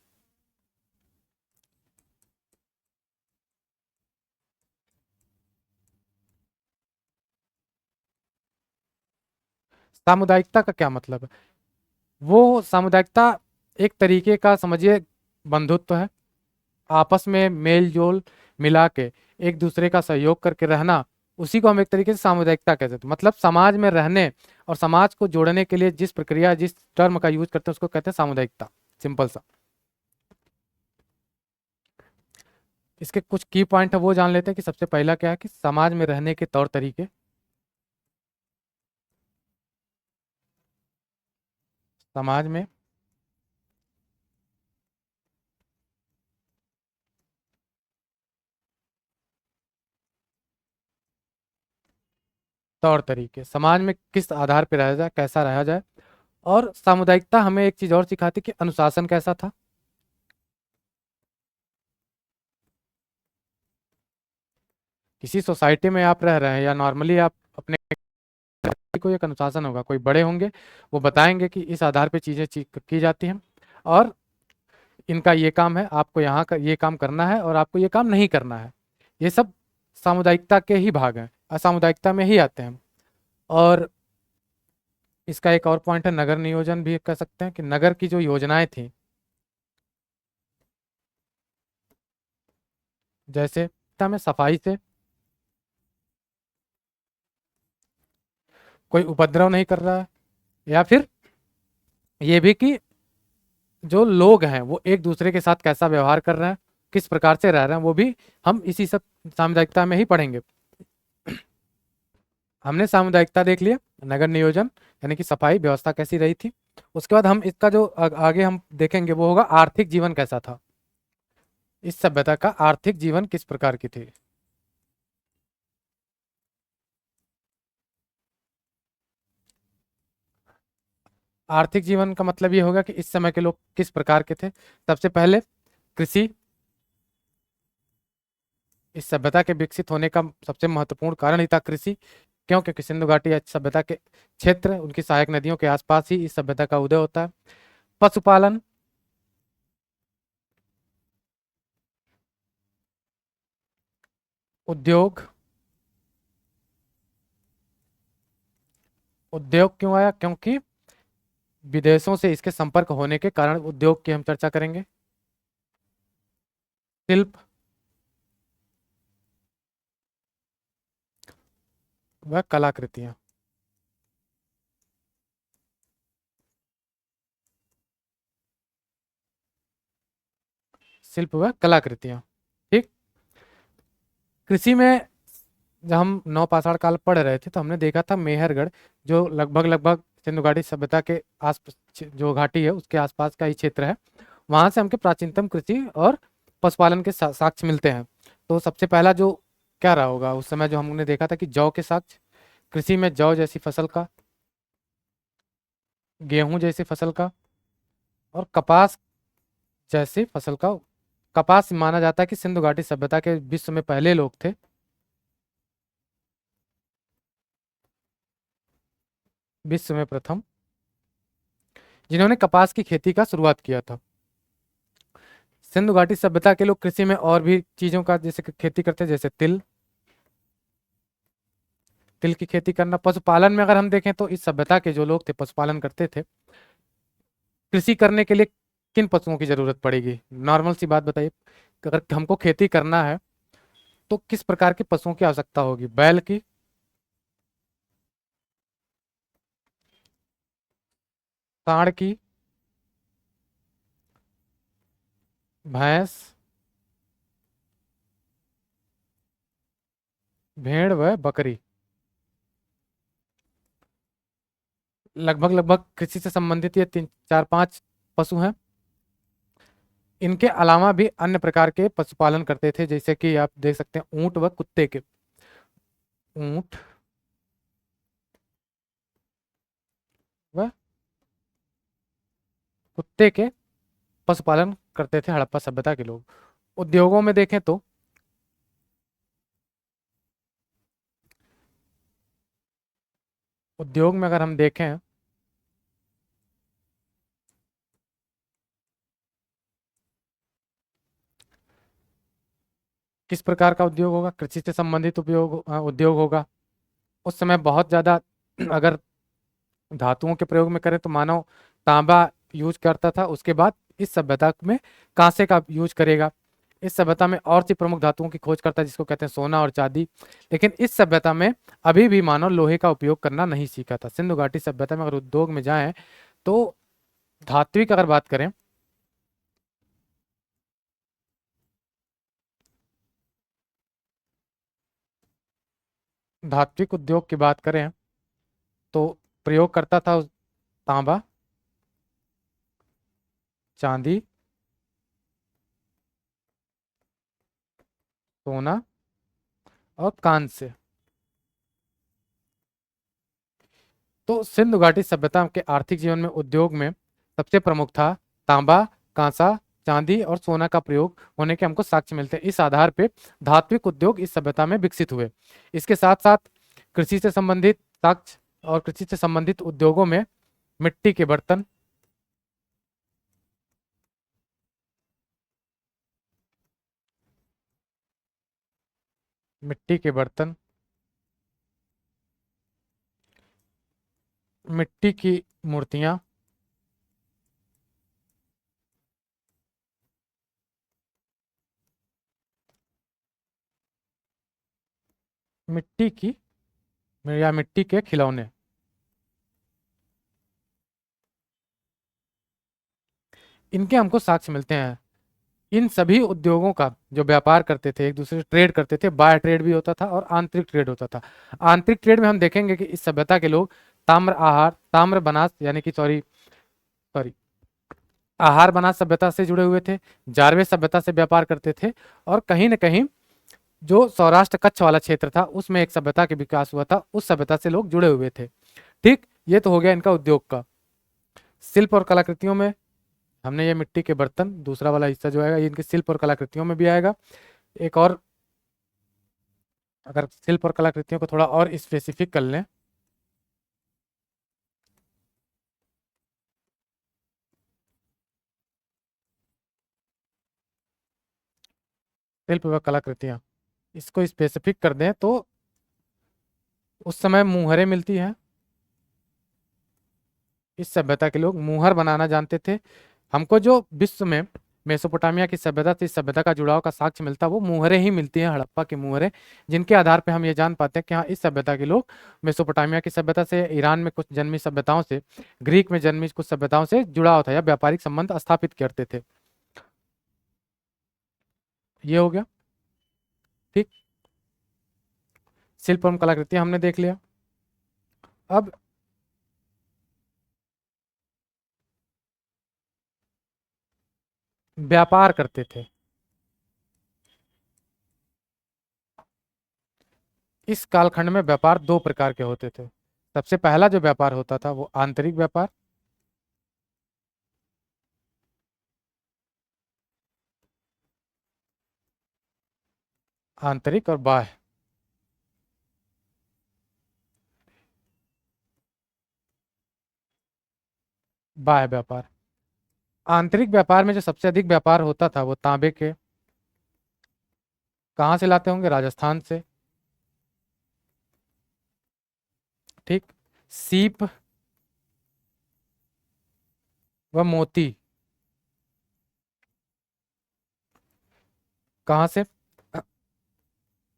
सामुदायिकता का क्या मतलब है। वो सामुदायिकता एक तरीके का समझिए बंधुत्व है, आपस में मेल जोल मिला के एक दूसरे का सहयोग करके रहना, उसी को हम एक तरीके से सामुदायिकता कहते हैं। मतलब समाज में रहने और समाज को जोड़ने के लिए जिस प्रक्रिया, जिस टर्म का यूज करते हैं उसको कहते हैं सामुदायिकता, सिंपल सा। इसके कुछ की पॉइंट है वो जान लेते हैं कि सबसे पहला क्या है कि समाज में रहने के तौर तरीके, समाज में तौर तरीके, समाज में किस आधार पर रहा जाए, कैसा रहा जाए। और सामुदायिकता हमें एक चीज और सिखाती कि अनुशासन कैसा था। किसी सोसाइटी में आप रह रहे हैं या नॉर्मली आप अपने, कोई एक अनुशासन होगा, कोई बड़े होंगे वो बताएंगे कि इस आधार पे चीजें की जाती हैं और इनका ये काम है, आपको यहाँ का ये काम करना है और आपको ये काम नहीं करना है। ये सब सामुदायिकता के ही भाग हैं, असामुदायिकता में ही आते हैं। और इसका एक और पॉइंट है नगर नियोजन भी कह सकते हैं कि नगर की जो योजनाएं थी, जैसे में सफाई से कोई उपद्रव नहीं कर रहा है, या फिर ये भी कि जो लोग हैं वो एक दूसरे के साथ कैसा व्यवहार कर रहे हैं, किस प्रकार से रह रहे हैं, वो भी हम इसी सब सामुदायिकता में ही पढ़ेंगे। हमने सामुदायिकता देख लिया, नगर नियोजन यानी कि सफाई व्यवस्था कैसी रही थी। उसके बाद हम इसका जो आगे हम देखेंगे वो होगा आर्थिक जीवन कैसा था, इस सभ्यता का आर्थिक जीवन किस प्रकार की थी। आर्थिक जीवन का मतलब ये होगा कि इस समय के लोग किस प्रकार के थे। सबसे पहले कृषि, इस सभ्यता के विकसित होने का सबसे महत्वपूर्ण कारण ही था कृषि। क्यों, क्योंकि सिंधु घाटी सभ्यता के क्षेत्र, उनकी सहायक नदियों के आसपास ही इस सभ्यता का उदय होता है। पशुपालन, उद्योग, उद्योग क्यों आया, क्योंकि विदेशों से इसके संपर्क होने के कारण उद्योग की हम चर्चा करेंगे। शिल्प व कलाकृतियां, शिल्प व कलाकृतियां, ठीक। कृषि में जब हम नौपाषाण काल पढ़ रहे थे तो हमने देखा था मेहरगढ़, जो लगभग लगभग सिंधु घाटी सभ्यता के आस, जो घाटी है उसके आसपास का ही क्षेत्र है, वहां से हमके प्राचीनतम कृषि और पशुपालन के साक्ष्य मिलते हैं। तो सबसे पहला जो क्या रहा होगा उस समय, जो हमने देखा था कि जौ के साक्ष्य, कृषि में जौ जैसी फसल का, गेहूं जैसी फसल का और कपास जैसी फसल का कपास माना जाता है कि सिंधु घाटी सभ्यता के विश्व में पहले लोग थे, विश्व में प्रथम, जिन्होंने कपास की खेती का शुरुआत किया था। सिंधु घाटी सभ्यता के लोग कृषि में और भी चीजों का जैसे कि खेती करते हैं, जैसे तिल, तिल की खेती करना। पशुपालन में अगर हम देखें तो इस सभ्यता के जो लोग थे पशुपालन करते थे। कृषि करने के लिए किन पशुओं की जरूरत पड़ेगी? नॉर्मल सी बात बताइए, अगर हमको खेती करना है तो किस प्रकार के पशुओं की आवश्यकता होगी? बैल की, सांड की, भैंस, भेड़ व बकरी। लगभग लगभग कृषि से संबंधित ये तीन चार पांच पशु हैं। इनके अलावा भी अन्य प्रकार के पशुपालन करते थे, जैसे कि आप देख सकते हैं ऊंट व कुत्ते के, ऊंट व कुत्ते के पशुपालन करते थे हड़प्पा सभ्यता के लोग। उद्योगों में देखें तो उद्योग में अगर हम देखें किस प्रकार का उद्योग होगा? कृषि से संबंधित उद्योग होगा। उस समय बहुत ज्यादा अगर धातुओं के प्रयोग में करें तो मानव तांबा यूज करता था। उसके बाद इस सभ्यता में कांसे का यूज करेगा। इस सभ्यता में और सी प्रमुख धातुओं की खोज करता है, जिसको कहते हैं सोना और चांदी। लेकिन इस सभ्यता में अभी भी मानव लोहे का उपयोग करना नहीं सीखा था। सिंधु घाटी सभ्यता में अगर उद्योग में जाएं तो धात्विक अगर बात करें, धात्विक उद्योग की बात करें तो प्रयोग करता था तांबा, चांदी, सोना और कांस्य। तो सिंधु घाटी सभ्यता के आर्थिक जीवन में उद्योग में सबसे प्रमुख था तांबा, कांसा, चांदी और सोना का प्रयोग होने के हमको साक्ष्य मिलते हैं। इस आधार पे धात्विक उद्योग इस सभ्यता में विकसित हुए। इसके साथ साथ कृषि से संबंधित साक्ष्य और कृषि से संबंधित उद्योगों में मिट्टी के बर्तन, मिट्टी के बर्तन, मिट्टी की मूर्तियां, मिट्टी की या मिट्टी के खिलौने, इनके हमको साक्ष्य मिलते हैं। इन सभी उद्योगों का जो व्यापार करते थे, एक दूसरे से ट्रेड करते थे, बाय ट्रेड भी होता था और आंतरिक ट्रेड होता था। आंतरिक ट्रेड में हम देखेंगे कि इस सभ्यता के लोग ताम्र बनास यानी कि सॉरी सॉरी आहार बनास सभ्यता से जुड़े हुए थे, जारवे सभ्यता से व्यापार करते थे, और कहीं न कहीं जो सौराष्ट्र कच्छ वाला क्षेत्र था उसमें एक सभ्यता के विकास हुआ था, उस सभ्यता से लोग जुड़े हुए थे। ठीक, ये तो हो गया इनका उद्योग का। शिल्प और कलाकृतियों में हमने ये मिट्टी के बर्तन, दूसरा वाला हिस्सा जो आएगा ये इनके शिल्प और कलाकृतियों में भी आएगा। एक और अगर शिल्प और कलाकृतियों को थोड़ा और स्पेसिफिक कर लें, शिल्प व कलाकृतियां, इसको स्पेसिफिक कर दें तो उस समय मुहरें मिलती हैं। इस सभ्यता के लोग मुहर बनाना जानते थे। हमको जो विश्व में मेसोपोटामिया की सभ्यता से इस सभ्यता का जुड़ाव का साक्ष्य मिलता है वो मुहरें ही मिलती हैं, हड़प्पा की मुहरें, जिनके आधार पे हम ये जान पाते हैं कि हाँ, इस सभ्यता के लोग मेसोपोटामिया की सभ्यता से, ईरान में कुछ जन्मी सभ्यताओं से, ग्रीक में जन्मी कुछ सभ्यताओं से जुड़ाव था या व्यापारिक संबंध स्थापित करते थे। ये हो गया। ठीक, शिल्प एवं कलाकृतियां हमने देख लिया। अब व्यापार करते थे। इस कालखंड में व्यापार दो प्रकार के होते थे। सबसे पहला जो व्यापार होता था वो आंतरिक व्यापार, आंतरिक और बाह्य। बाह्य व्यापार। आंतरिक व्यापार में जो सबसे अधिक व्यापार होता था वो तांबे के, कहाँ से लाते होंगे, राजस्थान से। ठीक। सीप व मोती कहाँ से,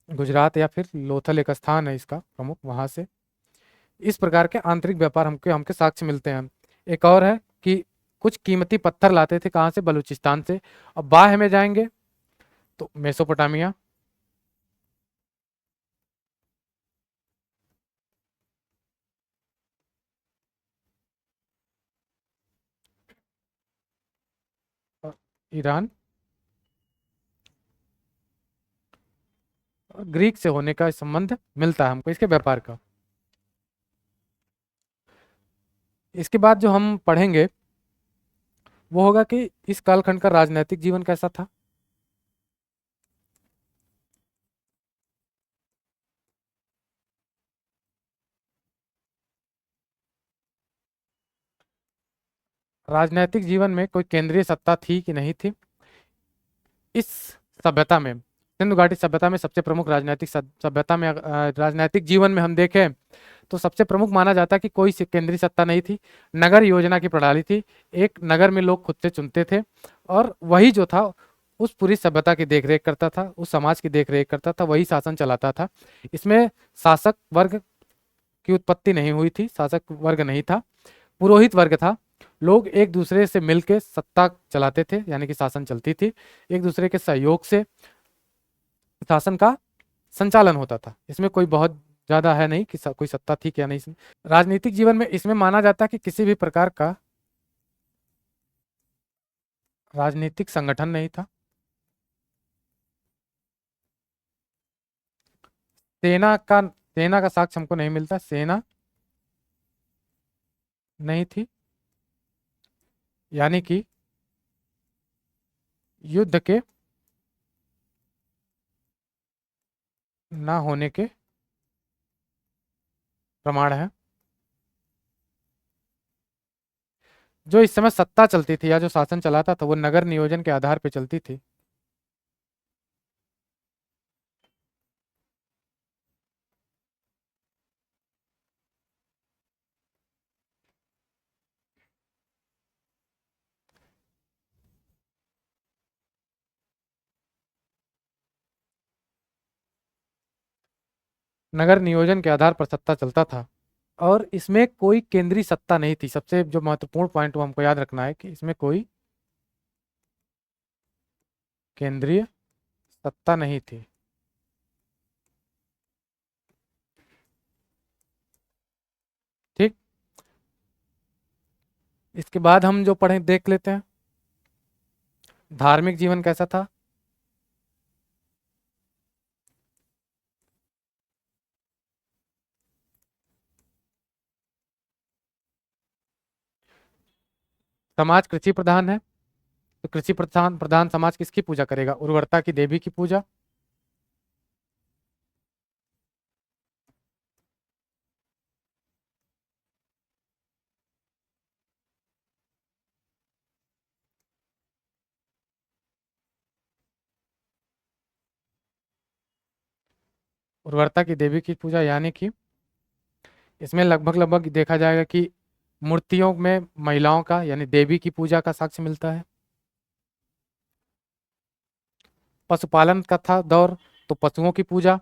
गुजरात या फिर लोथल एक स्थान है इसका प्रमुख, वहां से। इस प्रकार के आंतरिक व्यापार हमके हमके साक्ष्य मिलते हैं। एक और है कि कुछ कीमती पत्थर लाते थे, कहाँ से, बलूचिस्तान से। अब बाह्य में जाएंगे तो मेसोपोटामिया। और ईरान। और ग्रीक से होने का संबंध मिलता है हमको इसके व्यापार का। इसके बाद जो हम पढ़ेंगे वो होगा कि इस कालखंड का राजनैतिक जीवन कैसा था। राजनैतिक जीवन में कोई केंद्रीय सत्ता थी कि नहीं थी। इस सभ्यता में, सिंधु घाटी सभ्यता में सबसे प्रमुख राजनीतिक सभ्यता में राजनीतिक जीवन में हम देखें तो सबसे प्रमुख माना जाता है कि कोई केंद्रीय सत्ता नहीं थी। नगर योजना की प्रणाली थी। एक नगर में लोग खुद से चुनते थे और वही जो था उस पूरी सभ्यता की देखरेख करता था, उस समाज की देखरेख करता था, वही शासन चलाता था। इसमें शासक वर्ग की उत्पत्ति नहीं हुई थी, शासक वर्ग नहीं था, पुरोहित वर्ग था। लोग एक दूसरे से मिलकर सत्ता चलाते थे, यानी कि शासन चलती थी। एक दूसरे के सहयोग से शासन का संचालन होता था। इसमें कोई बहुत ज्यादा है नहीं कि कोई सत्ता थी क्या नहीं इसमें। राजनीतिक जीवन में इसमें माना जाता है कि किसी भी प्रकार का राजनीतिक संगठन नहीं था। सेना का साक्ष्य हमको नहीं मिलता, सेना नहीं थी, यानी कि युद्ध के ना होने के प्रमाण है। जो इस समय सत्ता चलती थी या जो शासन चलाता था वो नगर नियोजन के आधार पर चलती थी। नगर नियोजन के आधार पर सत्ता चलता था और इसमें कोई केंद्रीय सत्ता नहीं थी। सबसे जो महत्वपूर्ण पॉइंट वो हमको याद रखना है कि इसमें कोई केंद्रीय सत्ता नहीं थी। ठीक। इसके बाद हम जो पढ़े देख लेते हैं, धार्मिक जीवन कैसा था। समाज कृषि प्रधान है, तो कृषि प्रधान प्रधान समाज किसकी पूजा करेगा, उर्वरता की देवी की पूजा। उर्वरता की देवी की पूजा, यानी कि इसमें लगभग लगभग देखा जाएगा कि मूर्तियों में महिलाओं का यानी देवी की पूजा का साक्ष्य मिलता है। पशुपालन का था दौर, तो पशुओं की पूजा।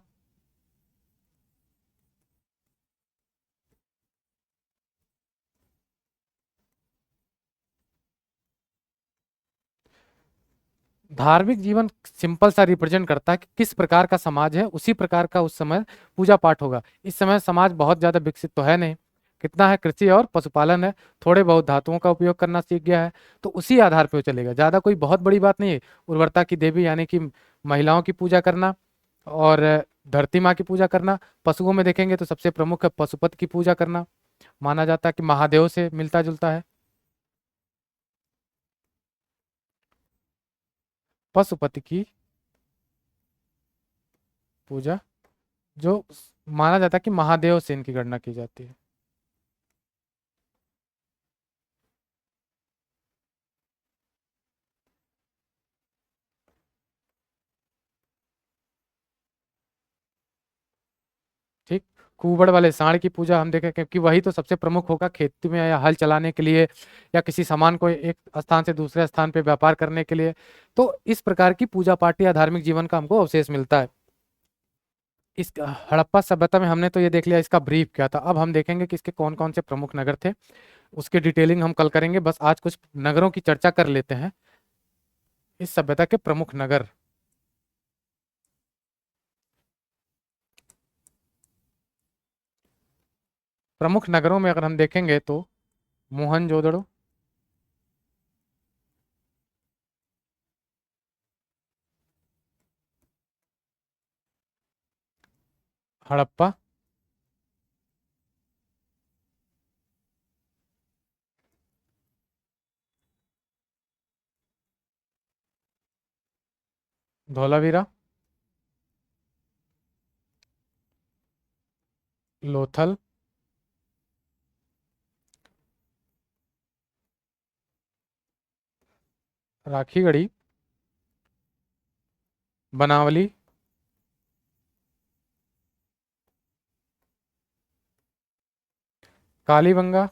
धार्मिक जीवन सिंपल सा रिप्रेजेंट करता है कि किस प्रकार का समाज है उसी प्रकार का उस समय पूजा पाठ होगा। इस समय समाज बहुत ज्यादा विकसित तो है नहीं, कितना है, कृषि और पशुपालन है, थोड़े बहुत धातुओं का उपयोग करना सीख गया है, तो उसी आधार पर वो चलेगा, ज्यादा कोई बहुत बड़ी बात नहीं है। उर्वरता की देवी यानी कि महिलाओं की पूजा करना और धरती माँ की पूजा करना। पशुओं में देखेंगे तो सबसे प्रमुख है पशुपति की पूजा करना, माना जाता है कि महादेव से मिलता जुलता है। पशुपति की पूजा, जो माना जाता है कि महादेव से इनकी गणना की जाती है। ठीक। कुबड़ वाले सांड की पूजा हम देखें, क्योंकि वही तो सबसे प्रमुख होगा खेती में या हल चलाने के लिए, या किसी सामान को एक स्थान से दूसरे स्थान पे व्यापार करने के लिए। तो इस प्रकार की पूजा पाठ या धार्मिक जीवन का हमको अवशेष मिलता है। इस हड़प्पा सभ्यता में हमने तो ये देख लिया इसका ब्रीफ क्या था। अब हम देखेंगे कि इसके कौन कौन से प्रमुख नगर थे, उसकी डिटेलिंग हम कल करेंगे। बस आज कुछ नगरों की चर्चा कर लेते हैं, इस सभ्यता के प्रमुख नगर। प्रमुख नगरों में अगर हम देखेंगे तो मोहनजोदड़ो, हड़प्पा, धोलावीरा, लोथल, राखीगढ़ी, बनावली, कालीबंगा,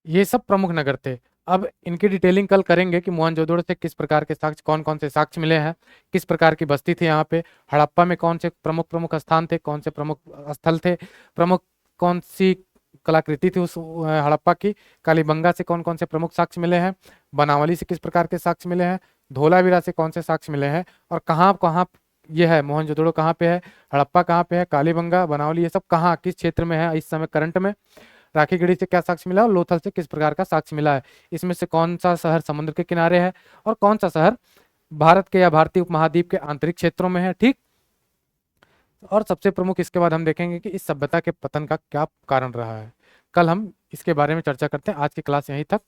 ये सब प्रमुख नगर थे। अब इनकी डिटेलिंग कल करेंगे कि मोहनजोदड़ो से किस प्रकार के साक्ष्य, कौन कौन से साक्ष्य मिले हैं, किस प्रकार की बस्ती थी यहाँ पे, हड़प्पा में कौन से प्रमुख प्रमुख स्थान थे, कौन से प्रमुख स्थल थे, प्रमुख कौन सी कलाकृति थी उस हड़प्पा की, कालीबंगा से कौन कौन से प्रमुख साक्ष्य मिले हैं, बनावली से किस प्रकार के साक्ष्य मिले हैं, धोलावीरा से कौन से साक्ष्य मिले हैं, और कहाँ कहाँ ये है, मोहनजोदड़ो कहाँ पे है, हड़प्पा कहाँ पे है, कालीबंगा, बनावली, ये सब कहाँ किस क्षेत्र में है इस समय करंट में, राखीगढ़ी से क्या साक्ष्य मिला और लोथल से किस प्रकार का साक्ष्य मिला है, इसमें से कौन सा शहर समुद्र के किनारे है और कौन सा शहर भारत के या भारतीय उपमहाद्वीप के आंतरिक क्षेत्रों में है। ठीक। और सबसे प्रमुख इसके बाद हम देखेंगे कि इस सभ्यता के पतन का क्या कारण रहा है। कल हम इसके बारे में चर्चा करते हैं। आज की क्लास यहीं तक,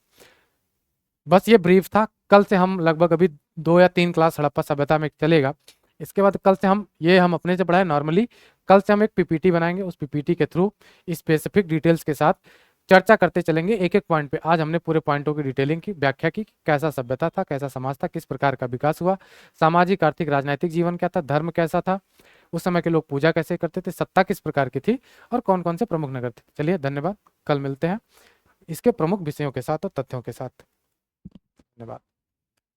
बस ये ब्रीफ था। कल से हम लगभग अभी 2 या 3 क्लास हड़प्पा सभ्यता में चलेगा। इसके बाद कल से हम अपने से पढ़ाए नॉर्मली, कल से हम एक पीपीटी बनाएंगे, उस पीपीटी के थ्रू स्पेसिफिक डिटेल्स के साथ चर्चा करते चलेंगे एक एक पॉइंट पे। आज हमने पूरे पॉइंटों की डिटेलिंग की, व्याख्या की, कैसा सभ्यता था, कैसा समाज था, किस प्रकार का विकास हुआ, सामाजिक आर्थिक राजनीतिक जीवन क्या था, धर्म कैसा था, उस समय के लोग पूजा कैसे करते थे, सत्ता किस प्रकार की थी, और कौन कौन से प्रमुख नगर थे। चलिए धन्यवाद, कल मिलते हैं इसके प्रमुख विषयों के साथ और तथ्यों के साथ। धन्यवाद।